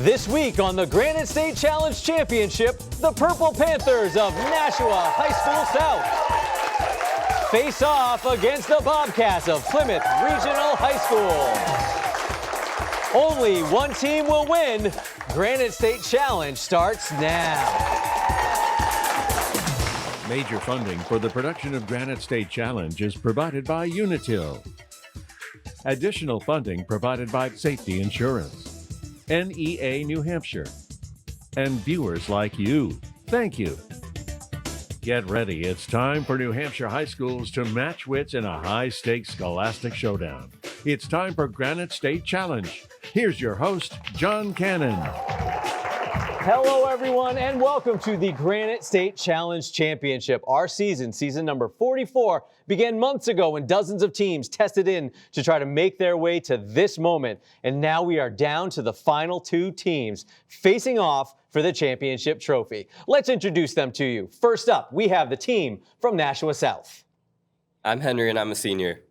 This week on the Granite State Challenge Championship, the Purple Panthers of Nashua High School South face off against the Bobcats of Plymouth Regional High School. Only one team will win. Granite State Challenge starts now. Major funding for the production of Granite State Challenge is provided by Unitil. Additional funding provided by Safety Insurance, NEA New Hampshire, and viewers like you. Thank you. Get ready. It's time for New Hampshire high schools to match wits in a high-stakes scholastic showdown. It's time for Granite State Challenge. Here's your host, John Cannon. Hello, everyone, and welcome to the Granite State Challenge Championship. Our season number 44, began months ago when dozens of teams tested in to try to make their way to this moment. And now we are down to the final two teams facing off for the championship trophy. Let's introduce them to you. First up, we have the team from Nashua South. I'm Henry, and I'm a senior.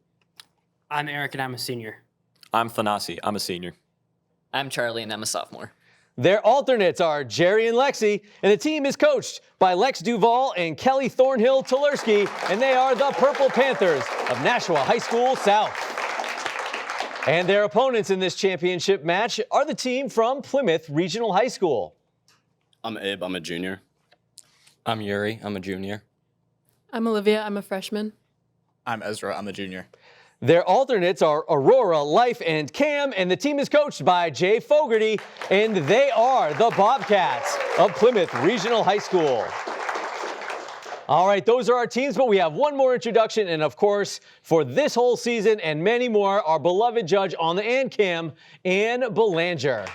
I'm Eric, and I'm a senior. I'm Thanasi. I'm a senior. I'm Charlie, and I'm a sophomore. Their alternates are Jerry and Lexi, and the team is coached by Lex Duvall and Kelly Thornhill-Tulerski, and they are the Purple Panthers of Nashua High School South. And their opponents in this championship match are the team from Plymouth Regional High School. I'm Abe. I'm a junior. I'm Yuri. I'm a junior. I'm Olivia. I'm a freshman. I'm Ezra. I'm a junior. Their alternates are Aurora, Life, and Cam, and the team is coached by Jay Fogarty, and they are the Bobcats of Plymouth Regional High School. All right, those are our teams, but we have one more introduction, and of course, for this whole season and many more, our beloved judge on the and cam, Ann Belanger.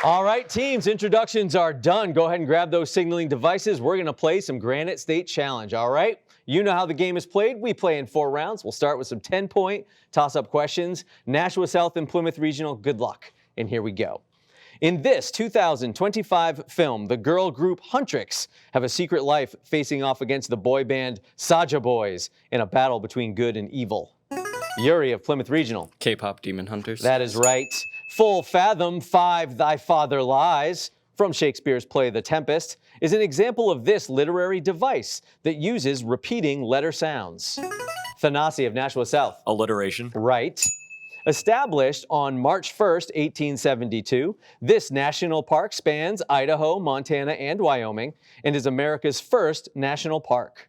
All right, teams, introductions are done. Go ahead and grab those signaling devices. We're going to play some Granite State Challenge, all right? You know how the game is played. We play in 4 rounds. We'll start with some 10-point toss-up questions. Nashua South and Plymouth Regional, good luck. And here we go. In this 2025 film, the girl group Huntrix have a secret life facing off against the boy band Saja Boys in a battle between good and evil. Yuri of Plymouth Regional. K-pop Demon Hunters. That is right. Full Fathom 5 Thy Father Lies from Shakespeare's play The Tempest is an example of this literary device that uses repeating letter sounds. Thanasi of Nashua South. Alliteration. Right. Established on March 1st, 1872, this national park spans Idaho, Montana, and Wyoming and is America's first national park.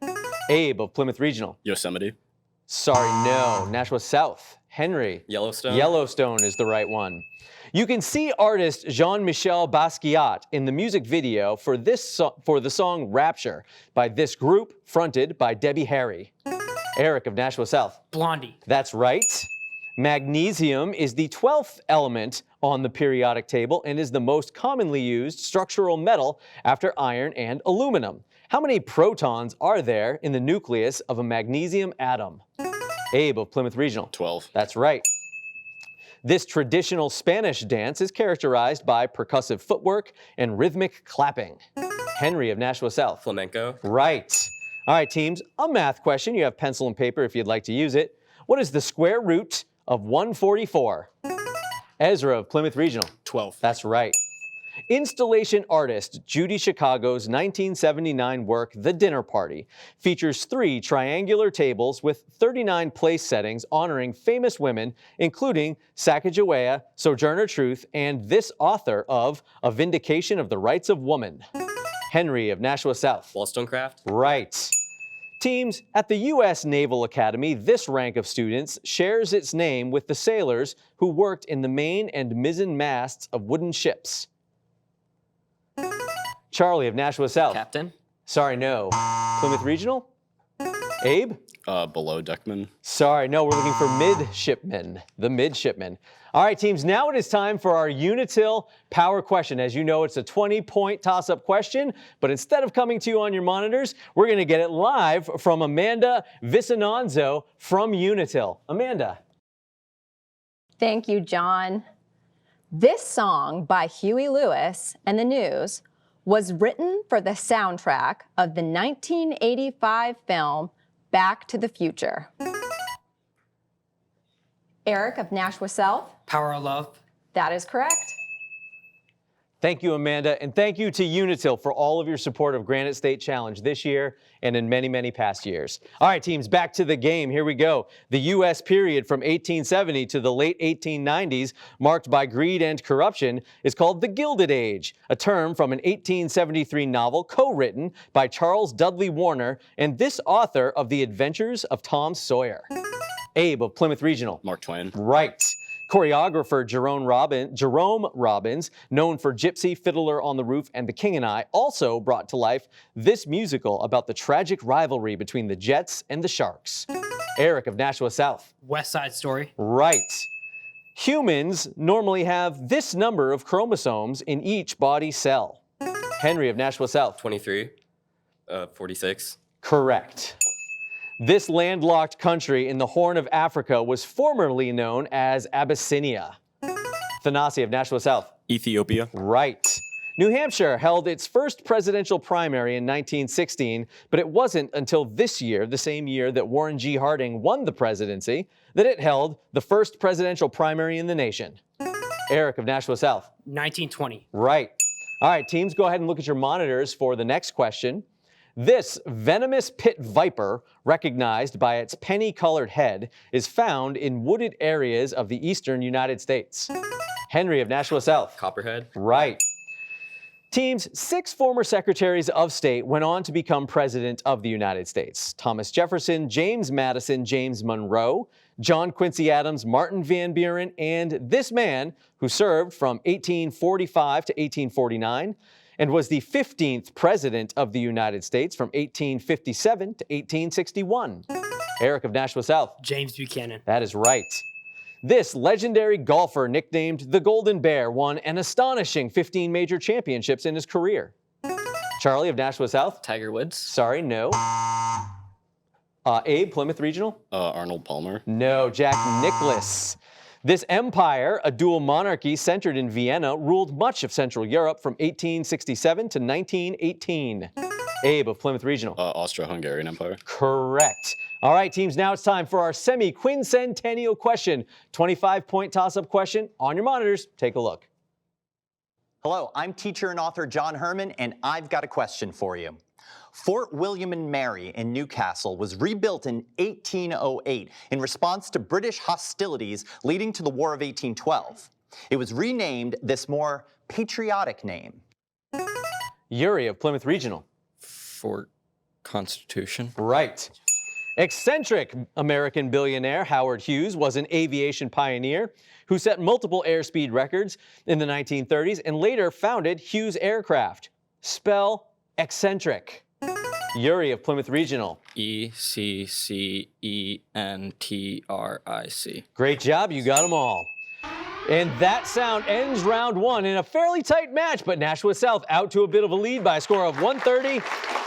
Abe of Plymouth Regional. Yosemite. Sorry, no. Nashua South. Henry. Yellowstone. Yellowstone is the right one. You can see artist Jean-Michel Basquiat in the music video for the song Rapture by this group, fronted by Debbie Harry. Eric of Nashua South. Blondie. That's right. Magnesium is the 12th element on the periodic table and is the most commonly used structural metal after iron and aluminum. How many protons are there in the nucleus of a magnesium atom? Abe of Plymouth Regional. 12. That's right. This traditional Spanish dance is characterized by percussive footwork and rhythmic clapping. Henry of Nashua South. Flamenco. Right. All right, teams, a math question. You have pencil and paper if you'd like to use it. What is the square root of 144? Ezra of Plymouth Regional. 12. That's right. Installation artist Judy Chicago's 1979 work, The Dinner Party, features 3 triangular tables with 39 place settings honoring famous women, including Sacagawea, Sojourner Truth, and this author of A Vindication of the Rights of Woman. Henry of Nashua South. Wollstonecraft. Right. Teams, at the U.S. Naval Academy, this rank of students shares its name with the sailors who worked in the main and mizzen masts of wooden ships. Charlie of Nashua South. Captain? Sorry, no. Plymouth Regional? Abe? Below deckman. Sorry, no, we're looking for midshipmen, the midshipmen. All right, teams, now it is time for our Unitil Power Question. As you know, it's a 20-point toss-up question, but instead of coming to you on your monitors, we're going to get it live from Amanda Vicinanzo from Unitil. Amanda. Thank you, John. This song by Huey Lewis and the News was written for the soundtrack of the 1985 film Back to the Future. Eric of Nashua South. Power of love. That is correct. Thank you, Amanda, and thank you to Unitil for all of your support of Granite State Challenge this year and in many, many past years. All right, teams, back to the game. Here we go. The U.S. period from 1870 to the late 1890s, marked by greed and corruption, is called the Gilded Age, a term from an 1873 novel co-written by Charles Dudley Warner and this author of The Adventures of Tom Sawyer. Abe of Plymouth Regional. Mark Twain. Right. Choreographer Jerome Robbins, known for Gypsy, Fiddler on the Roof, and The King and I, also brought to life this musical about the tragic rivalry between the Jets and the Sharks. Eric of Nashua South. West Side Story. Right. Humans normally have this number of chromosomes in each body cell. Henry of Nashua South. 23. 46. Correct. This landlocked country in the Horn of Africa was formerly known as Abyssinia. Thanasi of Nashua South. Ethiopia. Right. New Hampshire held its first presidential primary in 1916, but it wasn't until this year, the same year that Warren G. Harding won the presidency, that it held the first presidential primary in the nation. Eric of Nashua South. 1920. Right. All right, teams, go ahead and look at your monitors for the next question. This venomous pit viper, recognized by its penny-colored head, is found in wooded areas of the eastern United States. Henry of Nashua South. Copperhead. Right. Teams, 6 former secretaries of state went on to become president of the United States. Thomas Jefferson, James Madison, James Monroe, John Quincy Adams, Martin Van Buren, and this man who served from 1845 to 1849, and was the 15th president of the United States from 1857 to 1861. Eric of Nashua South. James Buchanan. That is right. This legendary golfer, nicknamed the Golden Bear, won an astonishing 15 major championships in his career. Charlie of Nashua South. Tiger Woods. Sorry, no. Abe, Plymouth Regional. Arnold Palmer. No, Jack Nicklaus. This empire, a dual monarchy centered in Vienna, ruled much of Central Europe from 1867 to 1918. Abe of Plymouth Regional. Austro-Hungarian Empire. Correct. All right, teams, now it's time for our semi-quincentennial question. 25-point toss-up question on your monitors. Take a look. Hello, I'm teacher and author John Herman, and I've got a question for you. Fort William and Mary in Newcastle was rebuilt in 1808 in response to British hostilities leading to the War of 1812. It was renamed this more patriotic name. Yuri of Plymouth Regional. Fort Constitution. Right. Eccentric American billionaire Howard Hughes was an aviation pioneer who set multiple airspeed records in the 1930s and later founded Hughes Aircraft. Spell eccentric. Yuri of Plymouth Regional. ECCENTRIC. Great job, you got them all. And that sound ends round 1 in a fairly tight match, but Nashua South out to a bit of a lead by a score of 130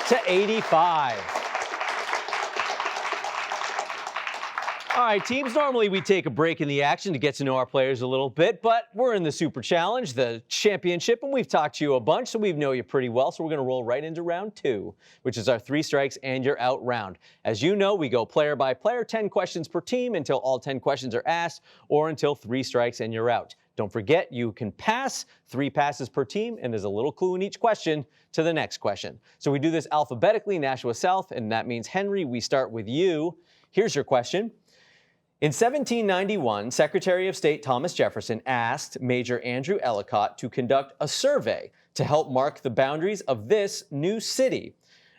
to 85. All right, teams, normally we take a break in the action to get to know our players a little bit, but we're in the Super Challenge, the championship, and we've talked to you a bunch, so we know you pretty well, so we're going to roll right into round 2, which is our 3 strikes and you're out round. As you know, we go player by player, 10 questions per team until all 10 questions are asked, or until 3 strikes and you're out. Don't forget, you can pass 3 passes per team, and there's a little clue in each question to the next question. So we do this alphabetically, Nashua South, and that means Henry, we start with you. Here's your question. In 1791, Secretary of State Thomas Jefferson asked Major Andrew Ellicott to conduct a survey to help mark the boundaries of this new city.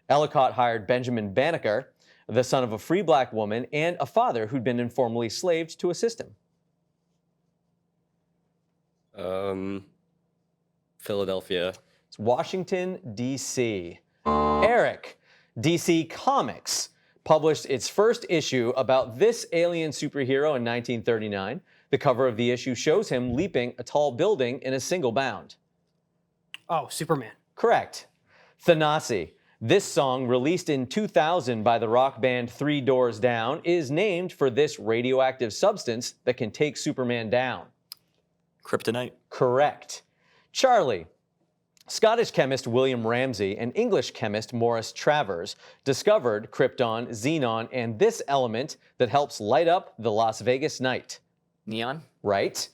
Ellicott hired Benjamin Banneker, the son of a free black woman, and a father who'd been informally slaved to assist him. Philadelphia. It's Washington, D.C. Eric, DC Comics published its first issue about this alien superhero in 1939. The cover of the issue shows him leaping a tall building in a single bound. Oh, Superman. Correct. Thanasi, this song, released in 2000 by the rock band 3 Doors Down, is named for this radioactive substance that can take Superman down. Kryptonite. Correct. Charlie, Scottish chemist William Ramsay and English chemist Morris Travers discovered krypton, xenon, and this element that helps light up the Las Vegas night. Neon. Right.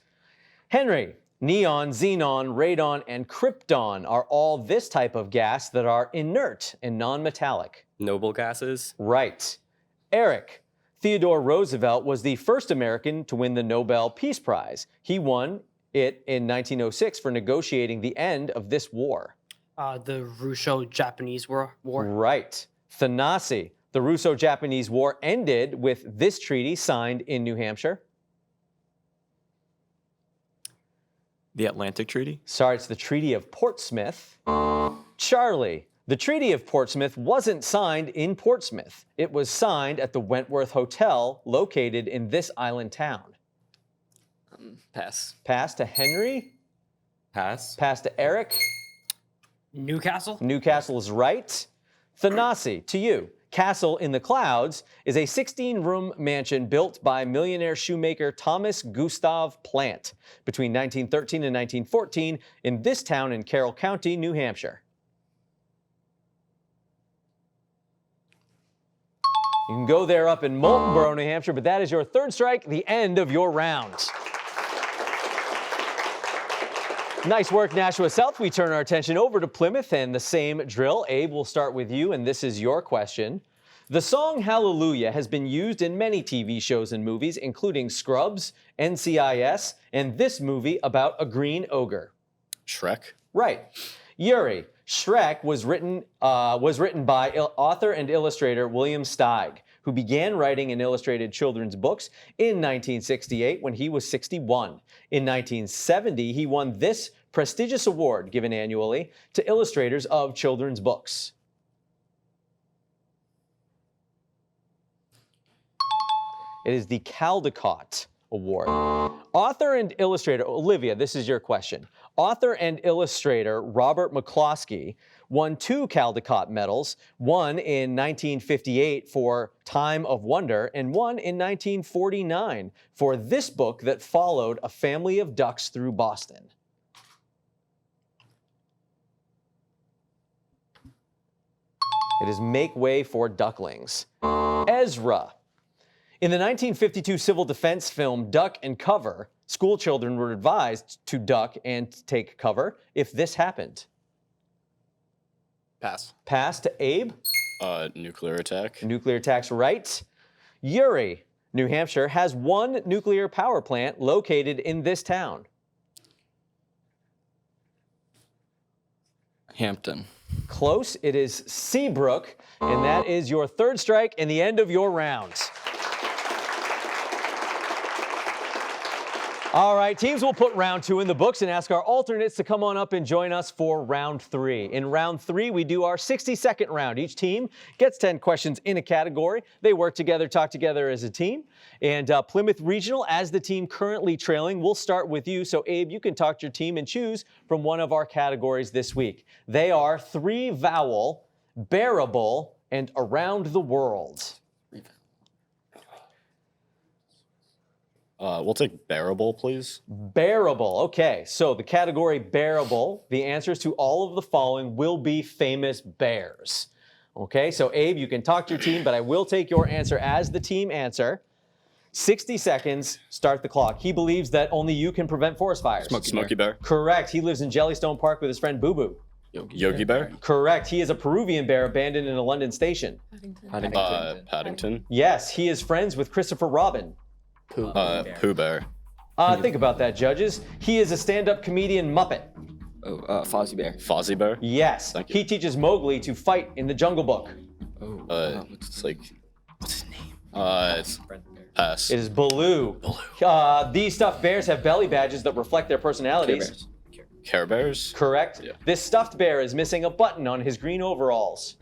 Henry, neon, xenon, radon, and krypton are all this type of gas that are inert and non-metallic. Noble gases. Right. Eric, Theodore Roosevelt was the first American to win the Nobel Peace Prize. He won it in 1906 for negotiating the end of this war. The Russo-Japanese War. Right. Thanasi, the Russo-Japanese War ended with this treaty signed in New Hampshire. The Atlantic Treaty. Sorry, it's the Treaty of Portsmouth. Charlie, the Treaty of Portsmouth wasn't signed in Portsmouth. It was signed at the Wentworth Hotel located in this island town. Pass. Pass to Henry. Pass. Pass to Eric. Newcastle. Newcastle is right. Thanasi, to you. Castle in the Clouds is a 16-room mansion built by millionaire shoemaker Thomas Gustav Plant between 1913 and 1914 in this town in Carroll County, New Hampshire. You can go there up in Moultonboro, New Hampshire, but that is your third strike, the end of your round. Nice work, Nashua South. We turn our attention over to Plymouth and the same drill. Abe, we'll start with you, and this is your question. The song Hallelujah has been used in many TV shows and movies, including Scrubs, NCIS, and this movie about a green ogre. Shrek. Right. Yuri, Shrek was written by author and illustrator William Steig, who began writing and illustrated children's books in 1968 when he was 61. In 1970, he won this prestigious award given annually to illustrators of children's books. It is the Caldecott Award. Author and illustrator, Olivia, this is your question. Author and illustrator Robert McCloskey won 2 Caldecott medals, one in 1958 for Time of Wonder and one in 1949 for this book that followed a family of ducks through Boston. It is Make Way for Ducklings. Ezra. In the 1952 civil defense film Duck and Cover, school children were advised to duck and take cover if this happened. Pass. Pass to Abe. Nuclear attack. Nuclear attack's right. Yuri, New Hampshire, has one nuclear power plant located in this town. Hampton. Close. It is Seabrook, and that is your third strike and the end of your round. All right, teams will put round 2 in the books and ask our alternates to come on up and join us for round 3. In round 3, we do our 60-second round. Each team gets 10 questions in a category. They work together, talk together as a team. And Plymouth Regional, as the team currently trailing, we'll start with you. So, Abe, you can talk to your team and choose from one of our categories this week. They are 3-vowel, bearable, and around the world. We'll take bearable, please. Bearable. Okay, so the category bearable, the answers to all of the following will be famous bears. Okay, so Abe, you can talk to your team, but I will take your answer as the team answer. 60 seconds, start the clock. He believes that only you can prevent forest fires. Smokey Bear. Correct. He lives in Jellystone Park with his friend Boo Boo. Yogi Bear. Correct. He is a Peruvian bear abandoned in a London station. Paddington. Yes, he is friends with Christopher Robin. Pooh Bear. Think about that, judges. He is a stand-up comedian Muppet. Fozzie Bear. Fozzie Bear. Yes. Thank you. He teaches Mowgli to fight in the Jungle Book. It's like, what's his name? It's pass. It is Baloo. These stuffed bears have belly badges that reflect their personalities. Care Bears. Correct. Yeah. This stuffed bear is missing a button on his green overalls.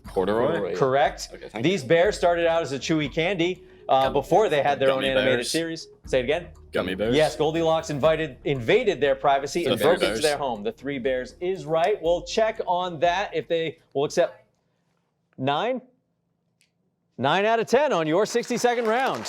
Corduroy. Correct. Okay, thank These bears started out as a chewy candy before they had their own Gummy animated bears. series. Say it again. Gummy Bears. Yes, Goldilocks invaded their privacy and The broke Three into Bears. their home. The 3 bears is right. We'll check on that if they will accept 9. 9 out of 10 on your 60-second round.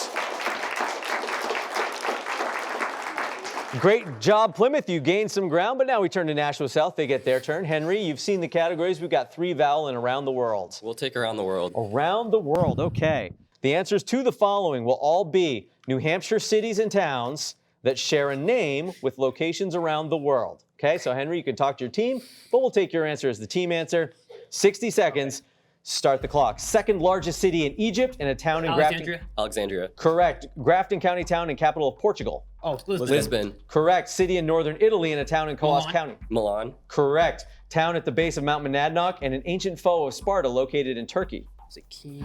Great job, Plymouth. You gained some ground, but now we turn to Nashua South. They get their turn. Henry, you've seen the categories. We've got 3-vowel and around the world. We'll take around the world. Around the world, okay. The answers to the following will all be New Hampshire cities and towns that share a name with locations around the world. Okay, so Henry, you can talk to your team, but we'll take your answer as the team answer. 60 seconds. Start the clock. Second largest city in Egypt and a town in Alexandria. Alexandria. Correct. Grafton County town and capital of Portugal. Oh, Lisbon. Correct. City in northern Italy and a town in Coos Milan. County. Milan. Correct. Town at the base of Mount Monadnock and an ancient foe of Sparta located in Turkey. Is it Key?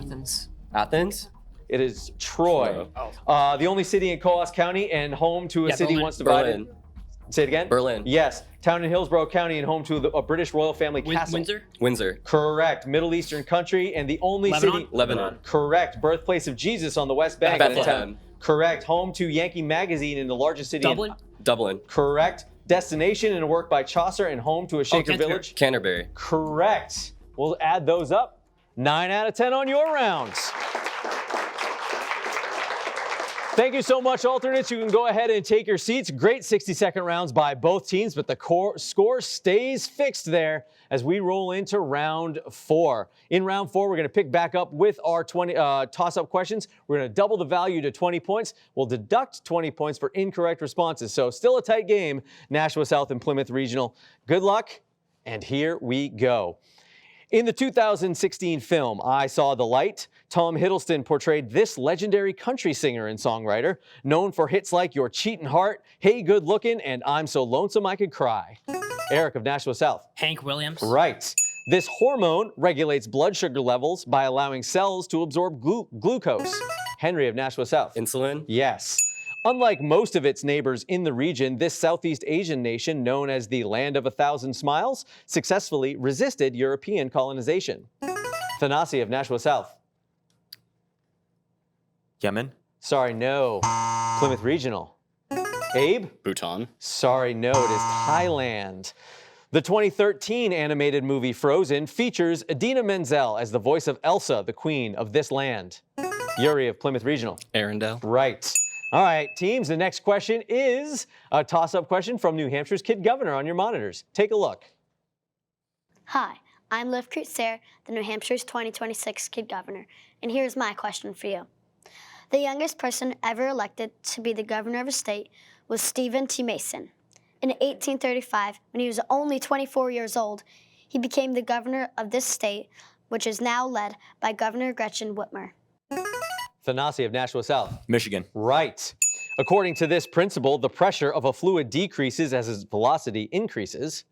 Athens. It is Troy. The only city in Coos County and home to a Yeah, city Berlin. once divided. Berlin. Say it again. Berlin. Yes. Town in Hillsborough County and home to a British royal family castle. Windsor? Windsor. Correct. Middle Eastern country and the only Lebanon? city. Lebanon. Correct. Birthplace of Jesus on the West Bank. and a town- Bethlehem. Correct. Home to Yankee Magazine in the largest city. Dublin? Dublin. Correct. Destination and a work by Chaucer and home to a Shaker Canterbury. village. Canterbury. Correct. We'll add those up. 9 out of 10 on your rounds. Thank you so much, alternates. You can go ahead and take your seats. Great 60-second rounds by both teams, but the score stays fixed there as we roll into round 4. In round 4, we're going to pick back up with our 20 toss-up questions. We're going to double the value to 20 points. We'll deduct 20 points for incorrect responses. So still a tight game, Nashua South and Plymouth Regional. Good luck, and here we go. In the 2016 film, I Saw the Light, Tom Hiddleston portrayed this legendary country singer and songwriter, known for hits like Your Cheatin' Heart, Hey Good Lookin', and I'm So Lonesome I Could Cry. Eric of Nashua South. Hank Williams. Right. This hormone regulates blood sugar levels by allowing cells to absorb glucose. Henry of Nashua South. Insulin. Yes. Unlike most of its neighbors in the region, this Southeast Asian nation, known as the Land of a Thousand Smiles, successfully resisted European colonization. Thanasi of Nashua South. Yemen. Sorry, no. Plymouth Regional. Abe? Bhutan. Sorry, no, it is Thailand. The 2013 animated movie Frozen features Idina Menzel as the voice of Elsa, the queen of this land. Yuri of Plymouth Regional. Arendelle. Right. All right, teams, the next question is a toss-up question from New Hampshire's Kid Governor on your monitors. Take a look. Hi, I'm Liv Kreutzer, the New Hampshire's 2026 Kid Governor, and here's my question for you. The youngest person ever elected to be the governor of a state was Stephen T. Mason. In 1835, when he was only 24 years old, he became the governor of this state, which is now led by Governor Gretchen Whitmer. Thanasi of Nashua South. Michigan. Right. According to this principle, the pressure of a fluid decreases as its velocity increases.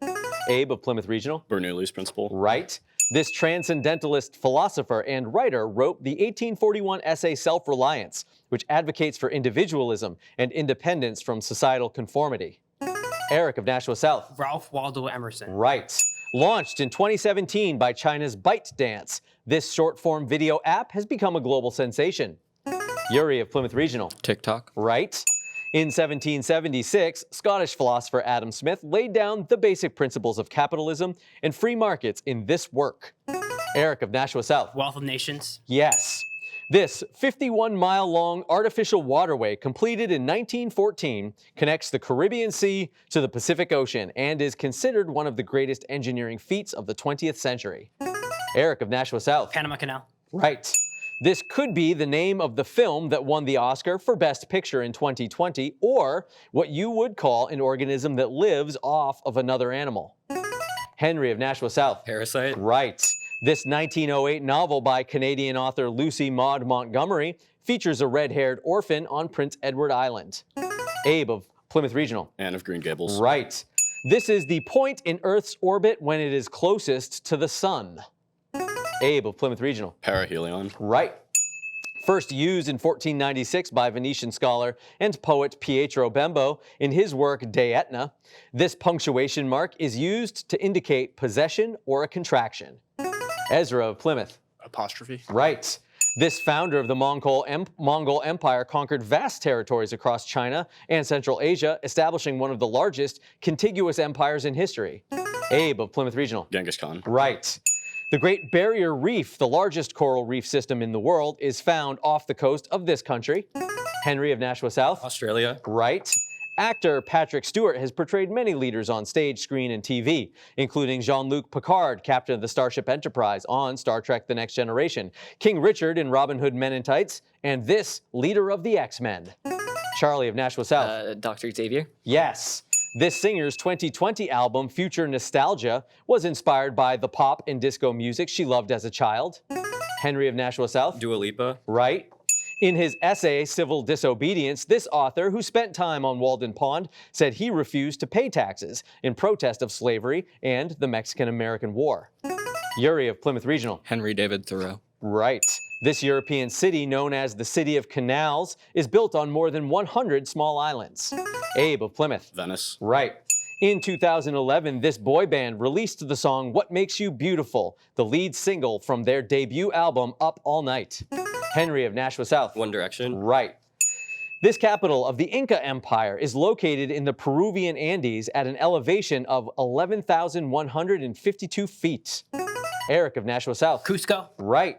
Abe of Plymouth Regional. Bernoulli's principle. Right. This transcendentalist philosopher and writer wrote the 1841 essay Self-Reliance, which advocates for individualism and independence from societal conformity. Eric of Nashua South. Ralph Waldo Emerson. Right. Launched in 2017 by China's ByteDance, this short-form video app has become a global sensation. Yuri of Plymouth Regional. TikTok. Right. In 1776, Scottish philosopher Adam Smith laid down the basic principles of capitalism and free markets in this work. Eric of Nashua South. Wealth of Nations. Yes. This 51-mile-long artificial waterway completed in 1914 connects the Caribbean Sea to the Pacific Ocean and is considered one of the greatest engineering feats of the 20th century. Eric of Nashua South. Panama Canal. Right. This could be the name of the film that won the Oscar for Best Picture in 2020, or what you would call an organism that lives off of another animal. Henry of Nashua South. Parasite. Right. This 1908 novel by Canadian author Lucy Maud Montgomery features a red-haired orphan on Prince Edward Island. Abe of Plymouth Regional. Anne of Green Gables. Right. This is the point in Earth's orbit when it is closest to the sun. Abe of Plymouth Regional. Perihelion. Right. First used in 1496 by Venetian scholar and poet Pietro Bembo in his work De Etna, this punctuation mark is used to indicate possession or a contraction. Ezra of Plymouth. Apostrophe. Right. This founder of the Mongol Empire conquered vast territories across China and Central Asia, establishing one of the largest contiguous empires in history. Abe of Plymouth Regional. Genghis Khan. Right. The Great Barrier Reef, the largest coral reef system in the world, is found off the coast of this country. Henry of Nashua South. Australia. Right. Actor Patrick Stewart has portrayed many leaders on stage, screen, and TV, including Jean-Luc Picard, captain of the Starship Enterprise on Star Trek The Next Generation, King Richard in Robin Hood Men in Tights, and this leader of the X-Men. Charlie of Nashua South. Dr. Xavier. Yes. This singer's 2020 album, Future Nostalgia, was inspired by the pop and disco music she loved as a child. Henry of Nashua South. Dua Lipa. Right. In his essay, Civil Disobedience, this author, who spent time on Walden Pond, said he refused to pay taxes in protest of slavery and the Mexican-American War. Yuri of Plymouth Regional. Henry David Thoreau. Right. This European city, known as the City of Canals, is built on more than 100 small islands. Abe of Plymouth. Venice. Right. In 2011, this boy band released the song What Makes You Beautiful, the lead single from their debut album Up All Night. Henry of Nashua South. One Direction. Right. This capital of the Inca Empire is located in the Peruvian Andes at an elevation of 11,152 feet. Eric of Nashua South. Cusco. Right.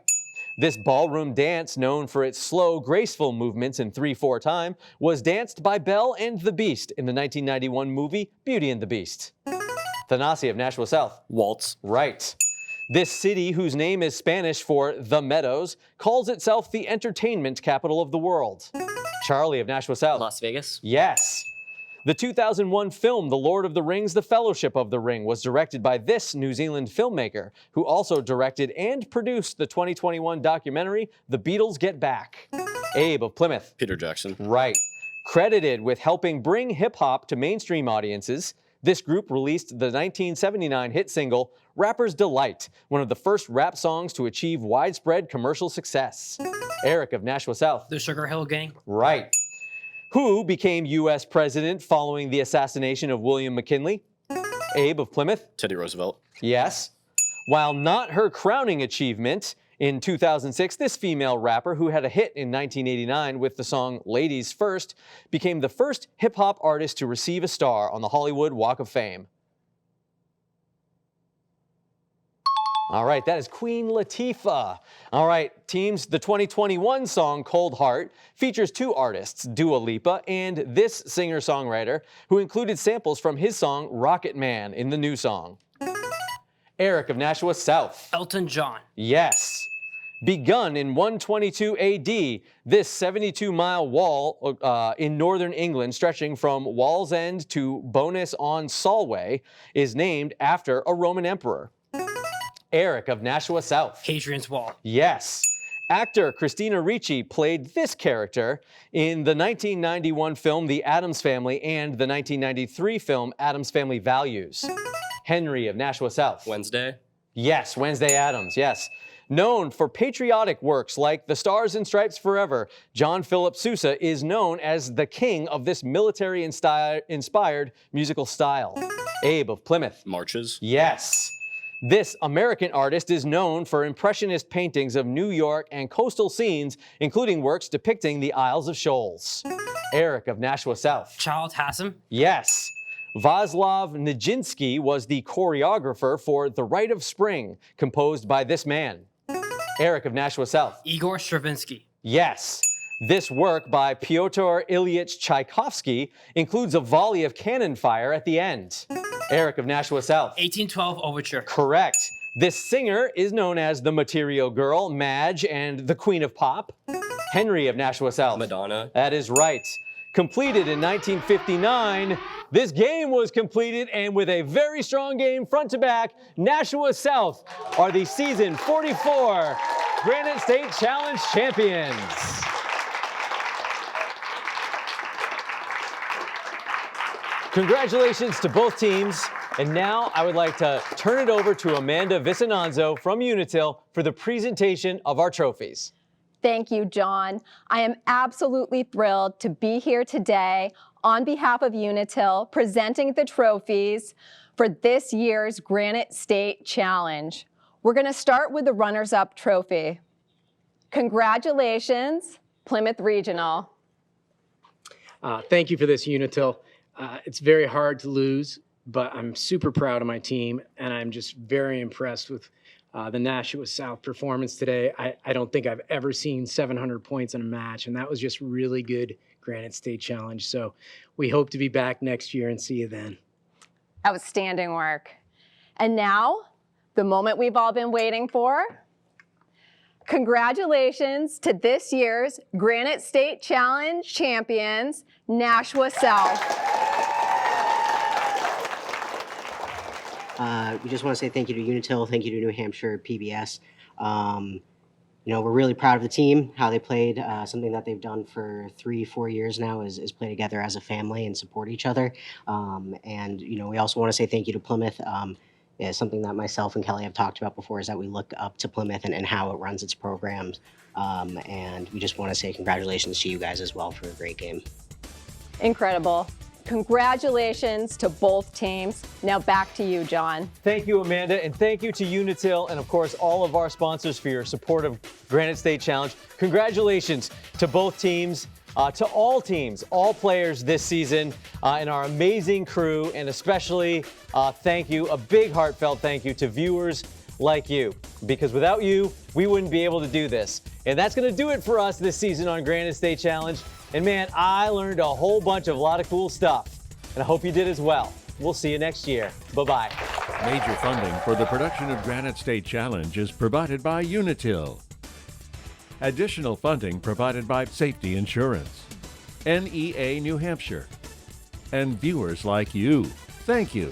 This ballroom dance, known for its slow, graceful movements in 3/4 time, was danced by Belle and the Beast in the 1991 movie Beauty and the Beast. Thanasi of Nashua South. Waltz. Right. This city, whose name is Spanish for the Meadows, calls itself the entertainment capital of the world. Charlie of Nashua South. Las Vegas. Yes. The 2001 film The Lord of the Rings, The Fellowship of the Ring was directed by this New Zealand filmmaker, who also directed and produced the 2021 documentary The Beatles Get Back. Abe of Plymouth. Peter Jackson. Right. Credited with helping bring hip-hop to mainstream audiences, this group released the 1979 hit single Rapper's Delight, one of the first rap songs to achieve widespread commercial success. Eric of Nashua South. The Sugar Hill Gang. Right. Who became U.S. president following the assassination of William McKinley? Abe of Plymouth. Teddy Roosevelt. Yes. While not her crowning achievement, in 2006, this female rapper, who had a hit in 1989 with the song Ladies First, became the first hip-hop artist to receive a star on the Hollywood Walk of Fame. All right, that is Queen Latifah. All right, teams, the 2021 song Cold Heart features two artists, Dua Lipa and this singer-songwriter, who included samples from his song Rocket Man in the new song. Eric of Nashua South. Elton John. Yes. Begun in 122 AD, this 72-mile wall in northern England, stretching from Wallsend to Bowness-on-Solway, is named after a Roman emperor. Eric of Nashua South. Hadrian's Wall. Yes. Actor Christina Ricci played this character in the 1991 film The Addams Family and the 1993 film Addams Family Values. Henry of Nashua South. Wednesday. Yes, Wednesday Addams, yes. Known for patriotic works like The Stars and Stripes Forever, John Philip Sousa is known as the king of this military-inspired musical style. Abe of Plymouth. Marches. Yes. This American artist is known for impressionist paintings of New York and coastal scenes, including works depicting the Isles of Shoals. Eric of Nashua South. Charles Hassan. Yes. Vaslav Nijinsky was the choreographer for The Rite of Spring, composed by this man. Eric of Nashua South. Igor Stravinsky. Yes. This work by Pyotr Ilyich Tchaikovsky includes a volley of cannon fire at the end. Eric of Nashua South. 1812 Overture. Correct. This singer is known as the Material Girl, Madge, and the Queen of Pop. Henry of Nashua South. Madonna. That is right. Completed in 1959, this game was completed, and with a very strong game front to back, Nashua South are the season 44 Granite State Challenge champions. Congratulations to both teams. And now I would like to turn it over to Amanda Vicinanzo from Unitil for the presentation of our trophies. Thank you, John. I am absolutely thrilled to be here today on behalf of Unitil presenting the trophies for this year's Granite State Challenge. We're going to start with the runners-up trophy. Congratulations, Plymouth Regional. Thank you for this, Unitil. It's very hard to lose, but I'm super proud of my team, and I'm just very impressed with the Nashua South performance today. I don't think I've ever seen 700 points in a match, and that was just really good Granite State Challenge. So we hope to be back next year and see you then. Outstanding work. And now, the moment we've all been waiting for. Congratulations to this year's Granite State Challenge champions, Nashua South. We just want to say thank you to Unitil, thank you to New Hampshire PBS. You know, we're really proud of the team, how they played. Something that they've done for 3-4 years now is play together as a family and support each other. And, you know, we also want to say thank you to Plymouth. Yeah, something that myself and Kelly have talked about before is that we look up to Plymouth and how it runs its programs. And we just want to say congratulations to you guys as well for a great game. Incredible. Congratulations to both teams. Now back to you, John. Thank you, Amanda, and thank you to Unitil and, of course, all of our sponsors for your support of Granite State Challenge. Congratulations to both teams, to all teams, all players this season, and our amazing crew, and especially thank you, a big heartfelt thank you to viewers like you, because without you, we wouldn't be able to do this. And that's going to do it for us this season on Granite State Challenge. And man, I learned a whole bunch of a lot of cool stuff, and I hope you did as well. We'll see you next year. Bye-bye. Major funding for the production of Granite State Challenge is provided by Unitil. Additional funding provided by Safety Insurance, NEA New Hampshire, and viewers like you. Thank you.